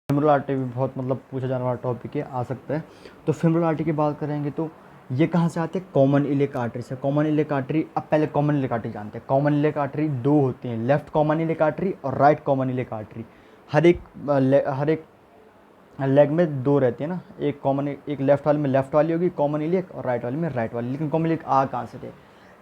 Femoral artery भी बहुत मतलब पूछा जाने वाला टॉपिक है, आ सकता है। तो फेमोरल आर्टरी की बात करेंगे तो ये कहाँ से आते हैं, कॉमन इलियक आर्टरी से। कॉमन इलियक आर्टरी, अब पहले कॉमन इलियक आर्टरी जानते हैं। कॉमन इलियक आर्टरी दो होती हैं, लेफ्ट कॉमन इलियक आर्टरी और राइट कॉमन इलियक आर्टरी। हर एक लेग में दो रहती है ना, एक कॉमन, एक लेफ्ट वाले में लेफ्ट वाली होगी कॉमन इलियक और राइट वाले में राइट वाली। लेकिन कॉमन इलियक आ कहाँ से थे,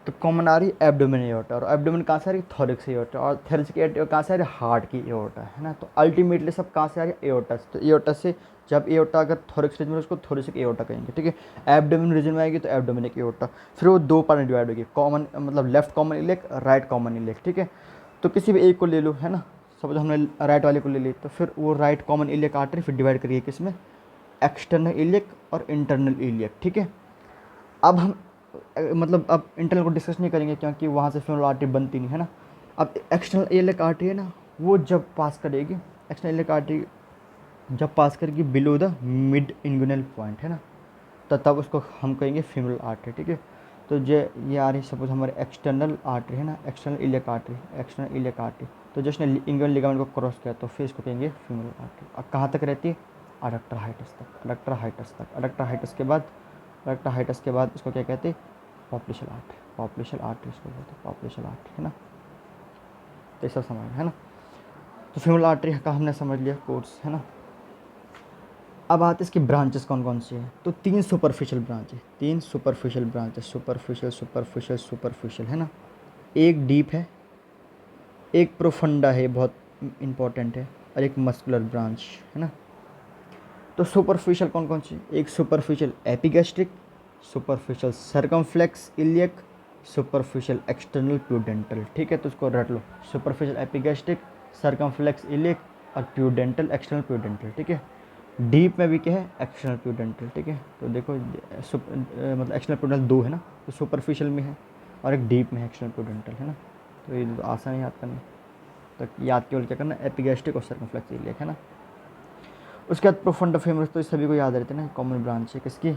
तो कॉमन आ रही एब्डोमेन एओर्टा, और एब्डोमेन कहाँ से आ रही, थोरिक्स एओर्टा, और थोरिक्स की कहाँ से आ रही, हार्ट की एओर्टा, है ना। तो अल्टीमेटली सब कहाँ से आ रही है, एओर्टा से। तो एओर्टा से जब एओर्टा अगर थोरिक्स रीजन में, उसको थोरिसिक एओर्टा कहेंगे, ठीक है। एब्डोमेन रीजन में आएगी तो एब्डोमेनिक एओर्टा। फिर वो दो पार्ट में डिवाइड होगी, कॉमन मतलब left common iliac, right common iliac, ठीक है। तो किसी भी एक को ले लो, है ना। सपोज हमने राइट वाले को ले ली, तो फिर वो राइट कॉमन इलियक आर्टरी फिर डिवाइड करिए किस में, एक्सटर्नल इलियक और इंटरनल इलियक, ठीक है। अब हम मतलब अब इंटरनल को डिस्कस नहीं करेंगे क्योंकि वहाँ से फेमोरल आर्टरी बनती नहीं, है ना। अब एक्सटर्नल इलियक आर्टरी है ना, वो जब पास करेगी, एक्सटर्नल इलियक आर्टरी जब पास करेगी below the mid inguinal point, है ना, तो तब उसको हम कहेंगे फेमोरल आर्टरी, ठीक है। तो ये आ रही सपोज हमारे एक्सटर्नल आर्टरी, है ना, external iliac artery, external iliac artery. तो जस्ट ने इंगुइनल लिगामेंट को क्रॉस किया तो फिर इसको कहेंगे फेमोरल आर्टरी। अब कहाँ तक रहती है, अडक्टर हाइटस तक, अडक्टर हाइटस तक। अडक्टर हाइटस के बाद, अडक्टर हाइटस के बाद इसको क्या कहते हैं, पॉपुलेशन आर्टरी, पॉपुलेशन आर्टरी इसको बोलते हैं, पॉपुलेशन आर्टरी, है ना। तो ये सब समझ में, है ना। तो फेमोरल आर्टरी का हमने समझ लिया कोर्स, है ना। अब आते इसकी ब्रांचेस कौन कौन सी हैं, तो तीन सुपरफिशियल ब्रांच है, तीन सुपरफिशियल ब्रांच है, सुपरफिशियल सुपरफिशियल सुपरफिशियल, है ना। एक डीप है, एक प्रोफंडा है, बहुत इंपॉर्टेंट है, और एक मस्कुलर ब्रांच, है ना। तो सुपरफिशियल कौन कौन सी, एक superficial epigastric, superficial circumflex iliac, superficial external प्यूडेंटल, ठीक है। तो उसको रट लो, सुपरफिशियल एपिगैस्ट्रिक, सर्कमफ्लेक्स इलियक और प्यूडेंटल, एक्सटर्नल प्यूडेंटल, ठीक है। डीप में भी क्या है, एक्सटर्नल प्यूडेंटल, ठीक है। तो देखो मतलब एक्सटर्नल प्यूडेंटल दो है ना, तो सुपरफिशियल में है और एक डीप में है एक्सटर्नल प्यूडेंटल, है ना। तो ये आसान है याद करना। तो याद केवल क्या करना, एपिगैस्ट्रिक और सर्कमफ्लेक्स इलियक, है ना। उसके बाद प्रोफंडा फेमरस, तो सभी को याद रहते हैं ना, कॉमन ब्रांच है किसकी,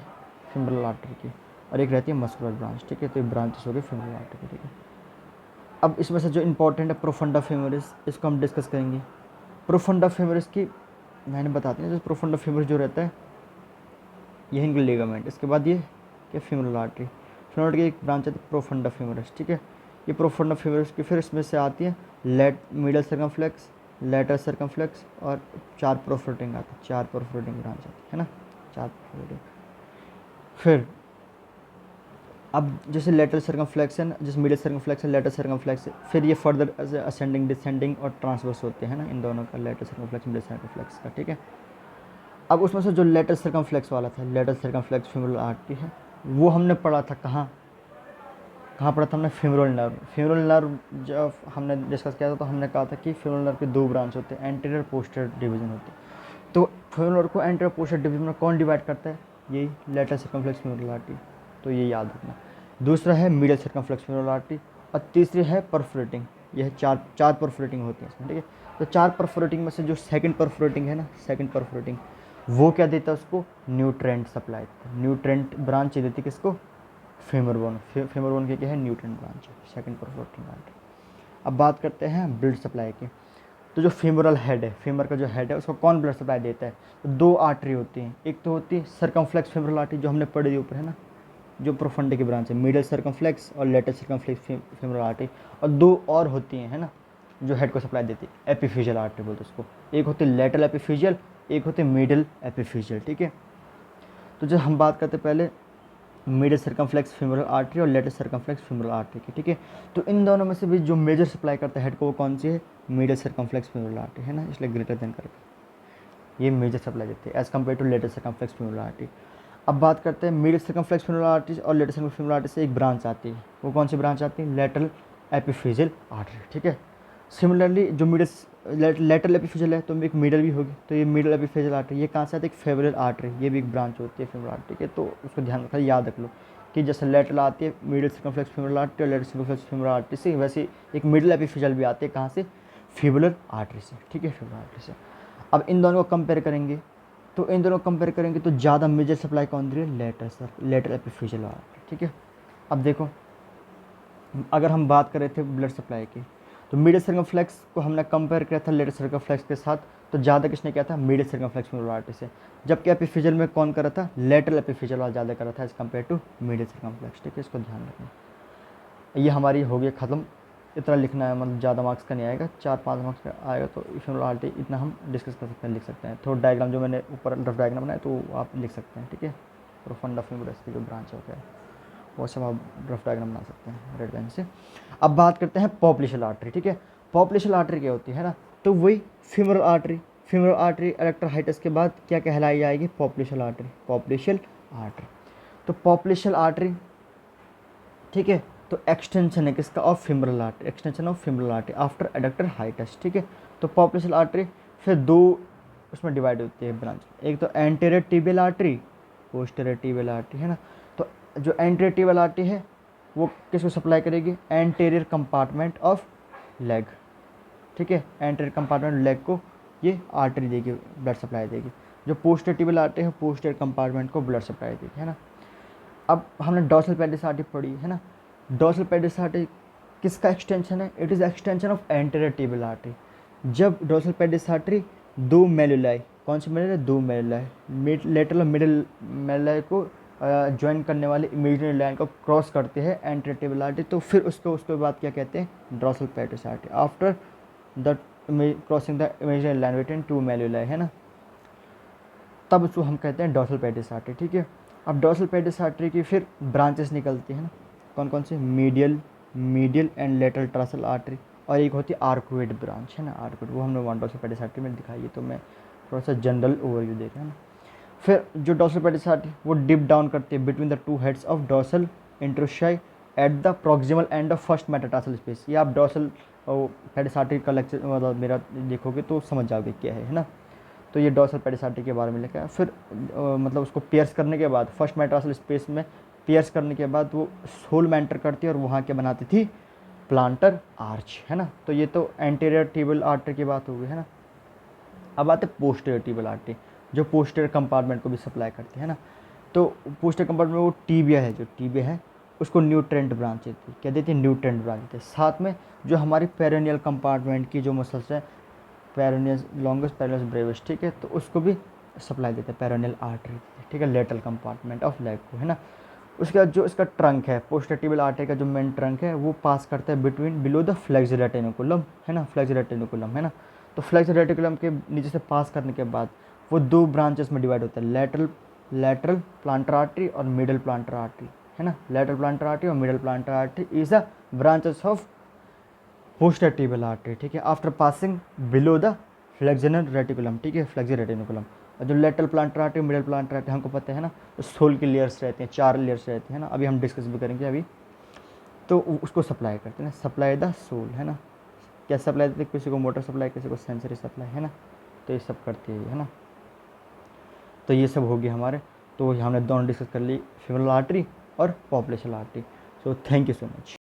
फेमोरल आर्टरी की, और एक रहती है मस्कुलर ब्रांच, ठीक है। तो ये ब्रांचेस हो गई फेमोरल आर्टरी की, ठीक है। अब इसमें से जो इंपॉर्टेंट है प्रोफंडा फेमोरिस, इसको हम डिस्कस करेंगे। प्रोफंडा फेमोरिस की मैंने बताते हैं, जो प्रोफंडा फेमोरिस जो रहता है ये हिंग लिगामेंट, इसके बाद ये क्या, फेमोरल आर्टरी। फेमोरल आर्टरी की एक ब्रांच आती है प्रोफंडा फेमोरिस, ठीक है। ये प्रोफंडा फेमोरिस की फिर इसमें से आती है मिडल सर्कमफ्लेक्स, लेटर सर्कमफ्लेक्स और चार प्रोफ्रूटिंग आती है, चार प्रोफ्रूटिंग ब्रांच आती है ना, चार प्रोफ्रूटिंग। फिर अब जैसे लेटर सर्कमफ्लेक्स है ना, जैसे मिडल सर्कमफ्लेक्स है, लेटर सर्कमफ्लेक्स है, फिर ये फर्दर असेंडिंग डिसेंडिंग और ट्रांसवर्स होते हैं ना, इन दोनों का, लेटर सर्कमफ्लेक्स मिडल सर्कमफ्लेक्स का, ठीक है। अब उसमें से जो लेटर सर्कमफ्लेक्स वाला था, लेटर सर्कमफ्लेक्स फेमोरल आर्टरी है, वो हमने पढ़ा था कहाँ, कहाँ पढ़ा था हमने, फेमोरल नर्व। फेमोरल नर्व जब हमने डिस्कस किया था तो हमने कहा था कि फेमोरल नर्व के दो ब्रांच होते हैं, एंटीरियर पोस्टीरियर डिवीजन होते हैं। तो फेमोरल नर्व को एंटीरियर पोस्टीरियर डिवीजन में कौन डिवाइड करता है, यही लेटर सर्कमफ्लेक्स फेमोरल आर्टरी, तो ये याद रखना। दूसरा है मिडल सर्कमफ्लेक्स फेमोरल आर्टरी, और तीसरी है परफोरेटिंग। यह चार चार परफोरेटिंग होती है इसमें, ठीक है। तो चार परफोरेटिंग में से जो सेकंड परफोरेटिंग है ना, सेकंड परफोरेटिंग वो क्या देता है उसको, न्यूट्रेंट सप्लाई देता है, न्यूट्रेंट ब्रांच देती है किसको, फेमर बोन। फेमर बोन की क्या है, न्यूट्रेंट ब्रांच है, सेकंड परफोरेटिंग ब्रांच। अब बात करते हैं ब्लड सप्लाई की। तो जो फेमोरल हेड है, फेमर का जो हेड है उसको कौन ब्लड सप्लाई देता है, तो दो आर्टरी होती हैं, एक तो होती है सर्कमफ्लेक्स फेमोरल आर्टरी जो हमने पढ़ी ऊपर, है ना, जो प्रोफंडे की ब्रांच है, मिडल सर्कमफ्लेक्स और लेटर सर्कमफ्लेक्स फेमोरल आर्टरी, और दो और होती हैं, है ना, जो हेड को सप्लाई देती है, एपिफिजियल आर्टरी बोलते हैं उसको। एक होती है लेटरल एपिफिजियल, एक होती है मिडल एपिफिजियल, ठीक है। तो जब हम बात करते हैं पहले मिडल सर्कमफ्लेक्स फेमोरल आर्टरी और लेटर सर्कमफ्लेक्स फेमोरल आर्टरी की, ठीक है। तो इन दोनों में से भी जो मेजर सप्लाई करता है हेड को वो कौन सी है, मिडल सर्कमफ्लेक्स फेमोरल आर्टरी, है ना, इसलिए ग्रेटर देन करके ये मेजर सप्लाई देते हैं as compared to lateral circumflex femoral artery. अब बात करते हैं मिडल सर्कमफ्लेक्स फेमोरल आर्टरी और लेटर सर्कमफ्लेक्स फेमोरल आर्टरी से एक ब्रांच आती है, वो कौन सी ब्रांच आती है, लेटरल एपिफिजियल आर्टरी, ठीक है। सिमिलरली जो लेटरल एपिफिजियल है तो एक मिडल भी होगी, तो ये मिडल एपिफिजियल आर्टरी, ये कहाँ से आती है, एक फेमोरल आर्टरी, ये भी एक ब्रांच होती है फेमोरल आर्टरी के। तो उसको ध्यान रखा, याद रख लो कि जैसे लेटरल आती है मिडल सर्कमफ्लेक्स फेमोरल आर्टरी और लेटर सर्कमफ्लेक्स फेमोरल आर्टरी से, वैसे एक मिडल एपिफिजियल भी आती है कहाँ से, फिबुलर आर्टरी से, ठीक है, फिबुलर आर्टरी से। अब इन दोनों को कंपेयर करेंगे, तो इन दोनों को कंपेयर करेंगे तो ज़्यादा मेजर सप्लाई कौन दे रही है, लेटर एपिफिजियल आर्टरी, ठीक है। अब देखो अगर हम बात कर रहे थे ब्लड सप्लाई की, तो मीडियल सर्कमफ्लेक्स को हमने कंपेयर किया था लेटरल सर्कमफ्लेक्स के साथ, तो ज़्यादा किसने किया था, मीडियल सर्कमफ्लेक्स फेमोरल आर्टरी से, जबकि एपिफिजियल में कौन करा था, लेटरल एपिफिजियल वाला ज़्यादा करा था as compared to medial circumflex. ठीक है, इसको ध्यान रखना। ये हमारी हो गई ख़त्म, इतना लिखना है, मतलब ज़्यादा मार्क्स का नहीं आएगा, 4-5 मार्क्स का आएगा, तो फेमोरल आर्टरी इतना हम डिस्कस कर सकते हैं, लिख सकते हैं। थोड़ा डायग्राम जो मैंने ऊपर रफ डायग्राम बनाया तो आप लिख सकते हैं। ठीक है, प्रोफंडा फेमोरिस की जो ब्रांच हो गया वो सब आप रफ डायग्राम बना सकते हैं रेड पेन से। अब बात करते हैं पॉपुलेशल आर्टरी। ठीक है, पॉपुलेशल आर्टरी क्या होती है ना, तो वही femoral artery. Femoral artery erector hiatus के बाद क्या कहलाई जाएगी, पॉपुलेशल आर्टरी। पॉपुलेशल आर्टरी, तो पॉपुलेशल आर्टरी, ठीक है, तो एक्सटेंशन है किसका, of femoral artery, extension of femoral artery after adductor hiatus. ठीक है, तो पॉपुलेशल आर्टरी फिर दो उसमें डिवाइड होती है ब्रांच, एक तो anterior tibial artery, posterior tibial artery, है ना। तो जो एंटीरियर टिबियल आर्टरी है वो किसको सप्लाई करेगी, एंटीरियर कंपार्टमेंट ऑफ लेग। ठीक है, एंटीरियर कंपार्टमेंट लेग को ये आर्टरी देगी, ब्लड सप्लाई देगी। जो पोस्टीरियर टिबियल आर्टरी है पोस्टीरियर कंपार्टमेंट को ब्लड सप्लाई देगी, है ना। अब हमने डॉर्सल पेडिस आर्टरी पढ़ी है ना, डॉर्सल पेडिस आर्टरी किसका एक्सटेंशन है, it is extension of anterior tibial artery. जब डॉर्सल पेडिस आर्टरी दो मेलुलाई, कौन से मेलुलाई, दो मेलुलाई, लेटरल और मिडिल मेलुलाई को ज्वाइन करने वाले इमेजिनरी लाइन को क्रॉस करते हैं एंटीरियर टिबियल आर्टरी, तो फिर उसके बाद क्या कहते हैं, dorsalis pedis artery after the crossing the imaginary line between two malleoli, है ना, तब उसको हम कहते हैं डॉर्सल पेडिस आर्टरी। ठीक है, अब डॉर्सल पेडिस आर्टरी की फिर ब्रांचेस निकलती हैं ना, कौन कौन से, मीडियल एंड लेटरल ट्रासल आर्टरी, और एक होती है आर्कुएट ब्रांच, है ना, आर्कुएट, वो हमने वन डॉर्सल पेडिस आर्टरी में दिखाई है, तो मैं थोड़ा सा जनरल ओवरव्यू दे रहा हूँ ना। फिर जो डॉर्सल पेडिस आर्टरी वो डिप डाउन करती है between the two heads of dorsal interossei at the proximal end of first metatarsal space. ये आप डॉर्सल पेडिस आर्टरी का लेक्चर मतलब मेरा देखोगे तो समझ जाओगे क्या है ना। तो ये डॉर्सल पेडिस आर्टरी के बारे में लिखा है। फिर मतलब उसको पियर्स करने के बाद फर्स्ट मेटाटार्सल स्पेस में पियर्स करने के बाद वो सोल में एंटर करती है और वहाँ के बनाती थी प्लांटर आर्च, है ना। तो ये तो एंटीरियर टिबियल आर्टरी की बात हो गई, है ना। अब आते पोस्टीरियर टिबियल आर्टरी जो पोस्टीरियर कंपार्टमेंट को भी सप्लाई करती है ना। तो पोस्टीरियर कंपार्टमेंट में वो टीबिया है, जो टीबिया है उसको न्यूट्रेंट ब्रांच देती है, क्या देती है, न्यूट्रेंट ब्रांच देती है। साथ में जो हमारी पेरिनियल कंपार्टमेंट की जो मसल्स है, पेरिनियस लॉन्गेस्ट पेरिनियस ब्रेविस, ठीक है, तो उसको भी सप्लाई देते हैं पेरिनियल आर्टरी, ठीक है, लेटरल कंपार्टमेंट ऑफ लेग को, है ना। उसके बाद जो इसका ट्रंक है पोस्टीरियर टिबियल आर्टरी का जो मेन ट्रंक है वो पास करता है between below the flexor reticulum, है ना, फ्लेक्सर रेटिकुलम, है ना। तो फ्लेक्सर रेटिकुलम के नीचे से पास करने के बाद वो दो ब्रांचेस में डिवाइड होता है, लेटरल प्लांटर आर्टरी और मिडल प्लांटर आर्टरी, है ना। लेटरल प्लांटर आर्टरी और middle planter artery is the branches of posterior tibial artery, ठीक है, after passing below the flexor reticulum, ठीक है, फ्लेक्सर रेटिकुलम। और जो lateral planter artery middle planter artery हमको पता है ना, सोल की लेयर्स रहती हैं, 4 लेयर्स रहती हैं ना, अभी हम डिस्कस भी करेंगे अभी। तो उसको सप्लाई करते हैं, सप्लाई द सोल, है ना। क्या सप्लाई देते हैं, किसी को मोटर सप्लाई, किसी को सेंसरी सप्लाई, है ना। तो ये सब करती है ना। तो ये सब हो गया हमारे, तो हमने दोनों डिस्कस कर ली, फेमोरल आर्टरी और popliteal artery. So thank you so much.